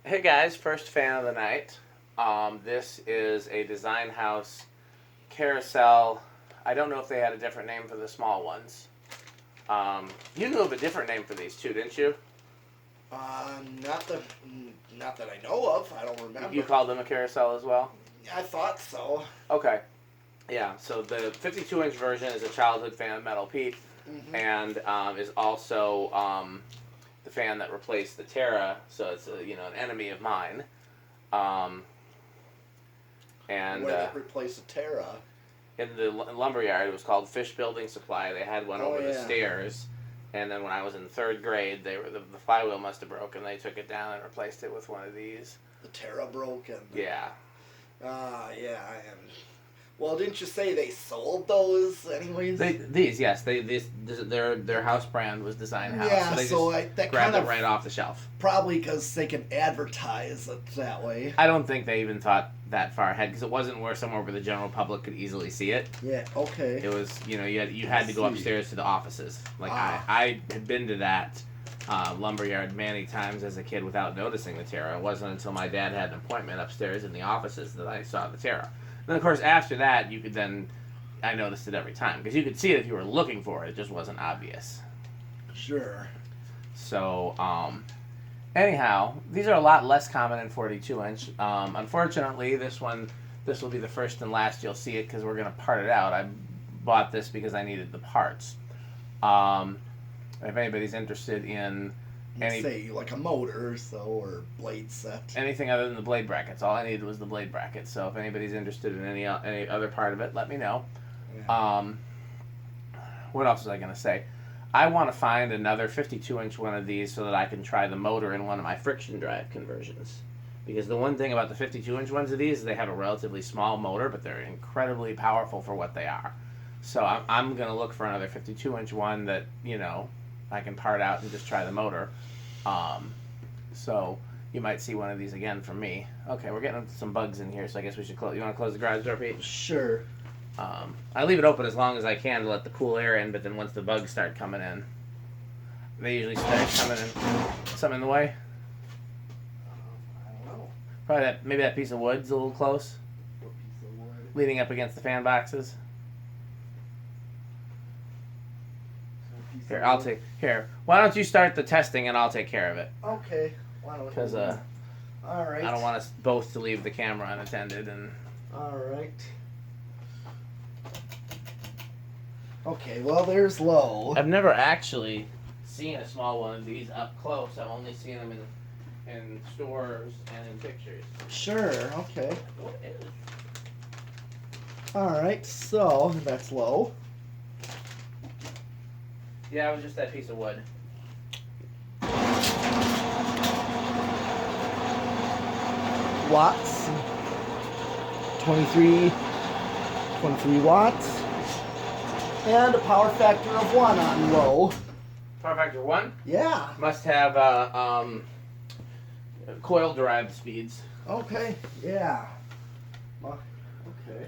Hey guys, first fan of the night. This is a Design House Carousel. I don't know if they had a different name for the small ones. You knew of a different name for these too, didn't you? Not that I know of. I don't remember. You called them a carousel as well? I thought so. Okay. Yeah, so the 52-inch version is a childhood fan of Metal Pete, and is also the fan that replaced the Terra, so it's an enemy of mine. And Where did it replace the Terra? in the lumberyard, it was called Fish Building Supply. They had one over the yeah. stairs, and then when I was in third grade, the flywheel must have broken. They took it down and replaced it with one of these. The Terra broken. Yeah. Yeah, I am. Well, didn't you say they sold those anyways? Their house brand was Design House. Yeah, so they that grabbed kind it of right off the shelf. probably because they can advertise it that way. I don't think they even thought that far ahead because it wasn't somewhere where the general public could easily see it. Yeah. Okay. It was you had to go upstairs to the offices. Like I had been to that lumberyard many times as a kid without noticing the Terra. It wasn't until my dad had an appointment upstairs in the offices that I saw the Terra. Then, of course, after that, I noticed it every time. Because you could see it if you were looking for it. It just wasn't obvious. Sure. So, anyhow, these are a lot less common in 42-inch. Unfortunately, this will be the first and last you'll see it because we're going to part it out. I bought this because I needed the parts. If anybody's interested in say like a motor or blade set. Anything other than the blade brackets. All I needed was the blade brackets. So if anybody's interested in any other part of it, let me know. Yeah. What else was I going to say? I want to find another 52-inch one of these so that I can try the motor in one of my friction drive conversions. Because the one thing about the 52-inch ones of these is they have a relatively small motor, but they're incredibly powerful for what they are. So I'm going to look for another 52-inch one that, I can part out and just try the motor. So you might see one of these again from me. Okay, we're getting some bugs in here, so I guess we should close. You want to close the garage door, Pete? Sure. I leave it open as long as I can to let the cool air in, but then once the bugs start coming in, they usually start coming in. Something in the way? I don't know. Probably maybe that piece of wood's a little close. What piece of wood? Leaning up against the fan boxes. Here. Why don't you start the testing and I'll take care of it? Okay. Why don't we? Because all right. I don't want us both to leave the camera unattended and. All right. Okay. Well, there's low. I've never actually seen a small one of these up close. I've only seen them in stores and in pictures. Sure. Okay. What is? All right. So that's low. Yeah, it was just that piece of wood. Watts. 23 watts. And a power factor of 1 on low. Power factor 1? Yeah. Must have coil-derived speeds. Okay. Yeah. Okay.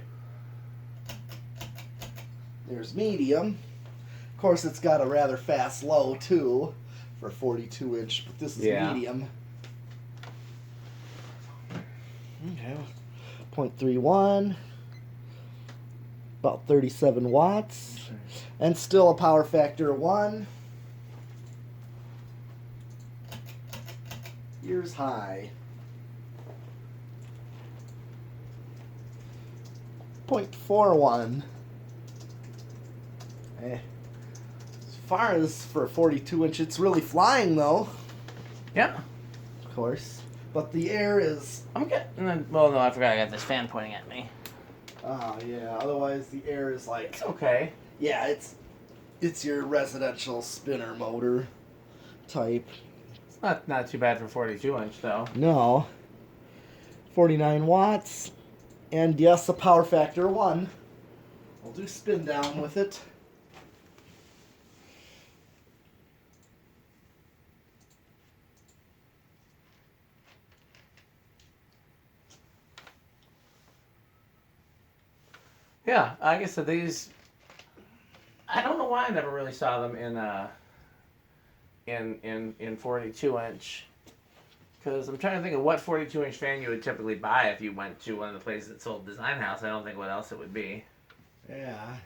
There's medium. Of course, it's got a rather fast low, too, for 42-inch, but this is medium. Okay. 0.31. About 37 watts. And still a power factor of 1. Here's high. 0.41. As far as for a 42-inch, it's really flying, though. Yeah. Of course. But the air is... Well, no, I forgot I got this fan pointing at me. Oh, yeah. Otherwise, the air is like... It's okay. Yeah, it's your residential spinner motor type. It's not too bad for 42-inch, though. No. 49 watts. And, yes, a power factor 1. I'll do spin down with it. Yeah, I guess that these. I don't know why I never really saw them in 42-inch, Because I'm trying to think of what 42-inch fan you would typically buy if you went to one of the places that sold Design House. I don't think what else it would be. Yeah.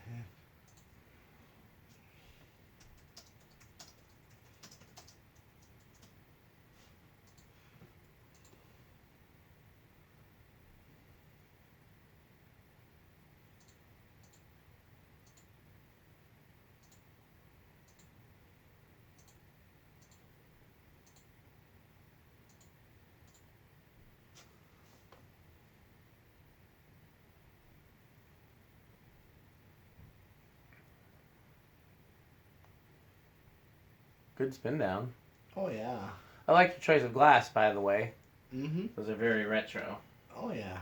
Good spin down. Oh, yeah. I like your choice of glass, by the way. Mm-hmm. Those are very retro. Oh, yeah.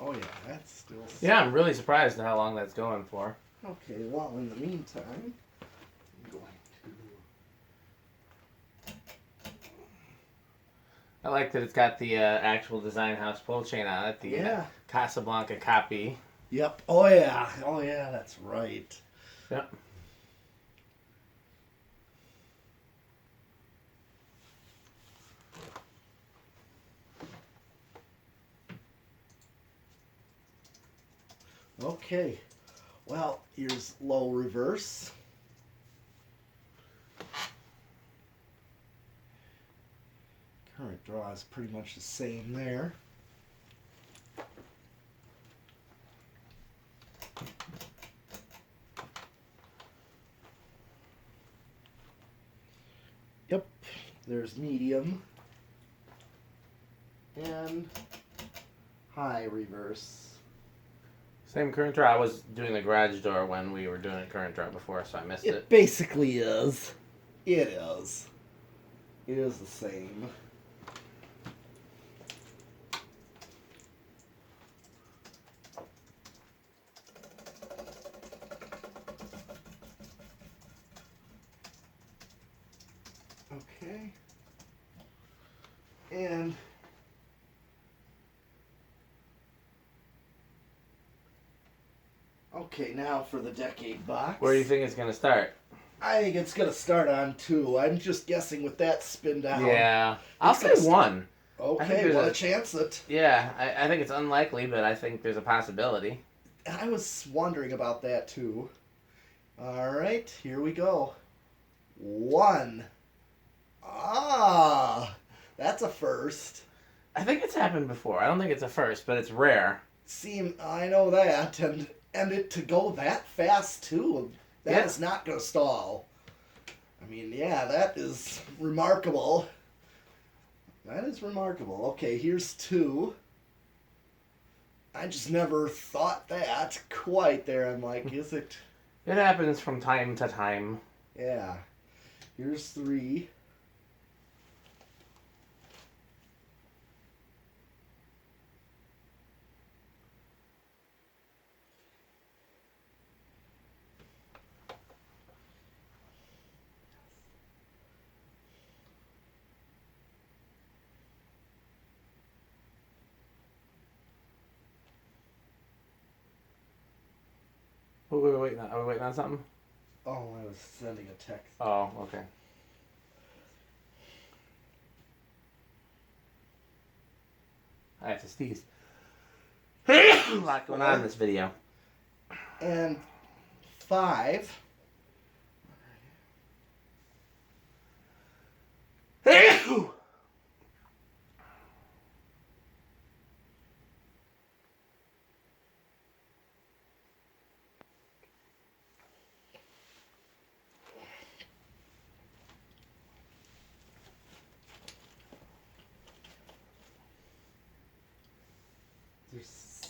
Oh, yeah, that's still... Yeah, I'm really surprised at how long that's going for. Okay, well, in the meantime, I'm going I like that it's got the actual Design House pull chain on it. The Yeah. Casablanca copy. to... Yep. Oh, yeah. Oh, yeah, that's right. Yep. Okay. Well, here's low reverse. Current draw is pretty much the same there. Yep, there's medium and high reverse. Same current draw. I was doing the garage door when we were doing a current draw before, so I missed It it. basically is. It is. It is the same. Okay. And okay, now for the decade box. Where do you think it's going to start? I think it's gonna start on 2. I'm just guessing with that spin down. Yeah. I'll It's say gonna start- 1. I think Okay, there's what a- a chance it. Yeah, I think it's unlikely, but I think there's a possibility. I was wondering about that too. Alright, here we go. 1. Ah, that's a first. I think it's happened before. I don't think it's a first, but it's rare. I know that, and it to go that fast too. That Yeah. is not gonna stall. I mean, yeah, that is remarkable. That is remarkable. Okay, here's 2. I just never thought that quite there. I'm like, is it? It happens from time to time. Yeah. Here's 3. Are we waiting on something? Oh, I was sending a text. Oh, okay. I have to sneeze. A lot going on in this video. And 5.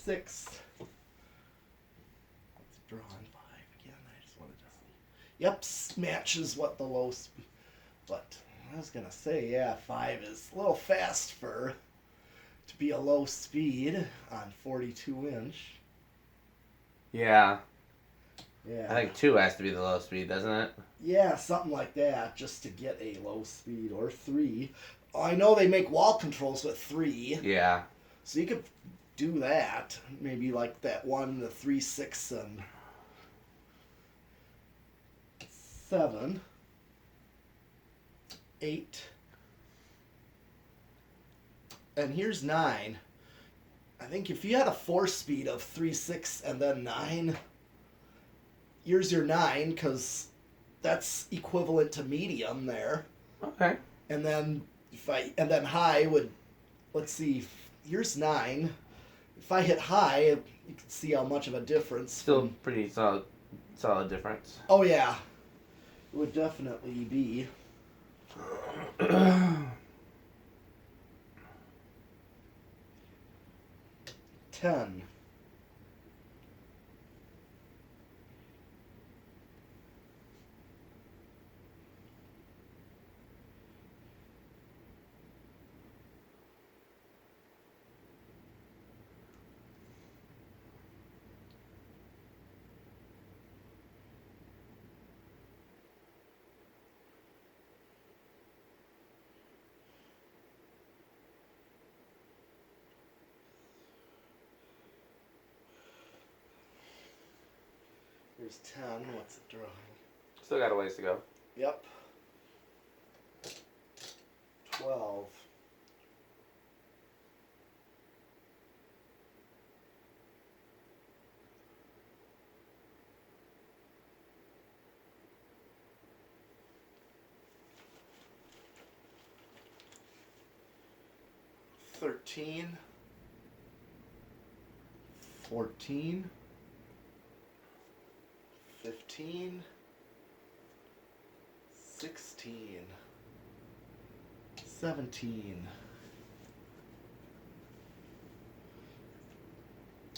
6. Let's draw on 5 again. I just wanted to see. Yep, matches what the low speed. But I was going to say, yeah, 5 is a little fast to be a low speed on 42 inch. Yeah. Yeah. I think 2 has to be the low speed, doesn't it? Yeah, something like that, just to get a low speed, or 3. I know they make wall controls with 3. Yeah. So you could do that. Maybe like that one, the 3, 6, and 7. 8. And here's 9. I think if you had a 4 speed of 3, 6, and then 9, here's your 9, because that's equivalent to medium there. Okay. And then high would, let's see, here's 9. If I hit high, you can see how much of a difference. Still pretty solid difference. Oh yeah, it would definitely be. 10. Here's 10. What's it drawing? Still got a ways to go. Yep. 12. $13. 14. 15. 16. 17.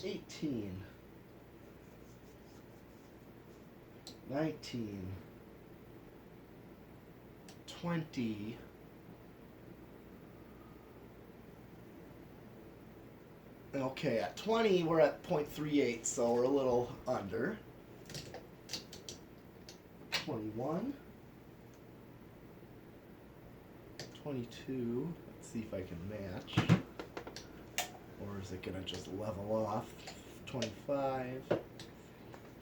18. 19. 20. Okay, at 20 we're at 0.38, so we're a little under. 21. 22. Let's see if I can match. Or is it going to just level off? 25.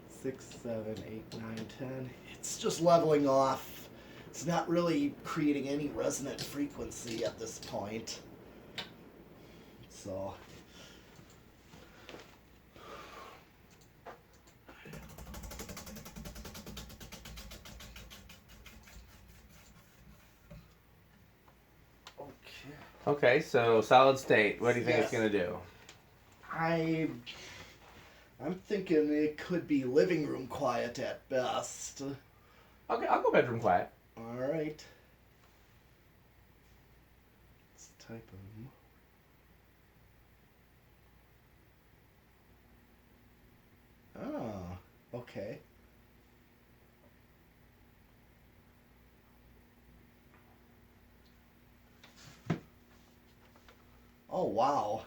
6, 7, 8, 9, 10. It's just leveling off. It's not really creating any resonant frequency at this point. So... Okay, so solid state. What do you think Yes. it's going to do? I'm thinking it could be living room quiet at best. Okay, I'll go bedroom quiet. All right. Let's type them. Oh, okay. Oh, wow.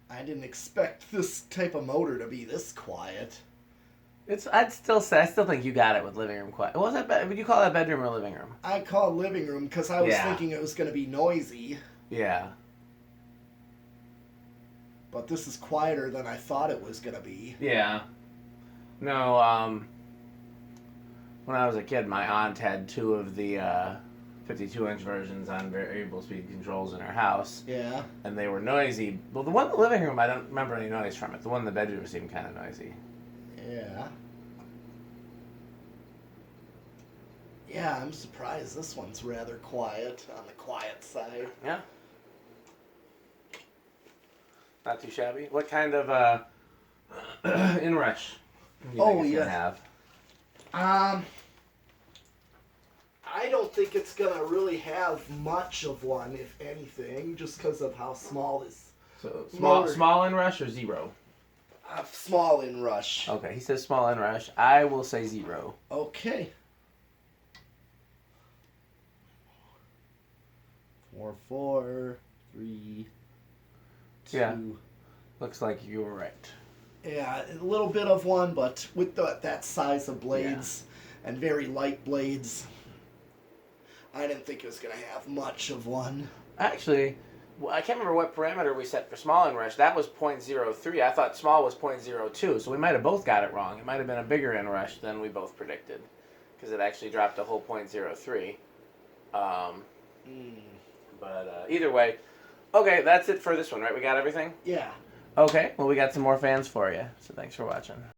I didn't expect this type of motor to be this quiet. I still think you got it with living room quiet. Was that would you call that bedroom or living room? I call it living room because I was Yeah. thinking it was going to be noisy. Yeah. But this is quieter than I thought it was going to be. Yeah. No, when I was a kid, my aunt had 2 of the 52-inch versions on variable speed controls in her house. Yeah. And they were noisy. Well, the one in the living room, I don't remember any noise from it. The one in the bedroom seemed kind of noisy. Yeah. Yeah, I'm surprised this one's rather quiet, on the quiet side. Yeah. Not too shabby. What kind of inrush do you think it's gonna have? I don't think it's gonna really have much of one, if anything, just because of how small this. So Motor. small inrush or 0? Small inrush. Okay, he says small inrush. I will say 0. Okay. 4, 4, 3, 2. Yeah. Looks like you were right. Yeah, a little bit of one, but with that size of blades and very light blades, I didn't think it was going to have much of one. Actually, I can't remember what parameter we set for small inrush. That was 0.03. I thought small was 0.02, so we might have both got it wrong. It might have been a bigger inrush than we both predicted, because it actually dropped a whole 0.03. But either way, okay, that's it for this one, right? We got everything? Yeah. Okay, well, we got some more fans for you, so thanks for watching.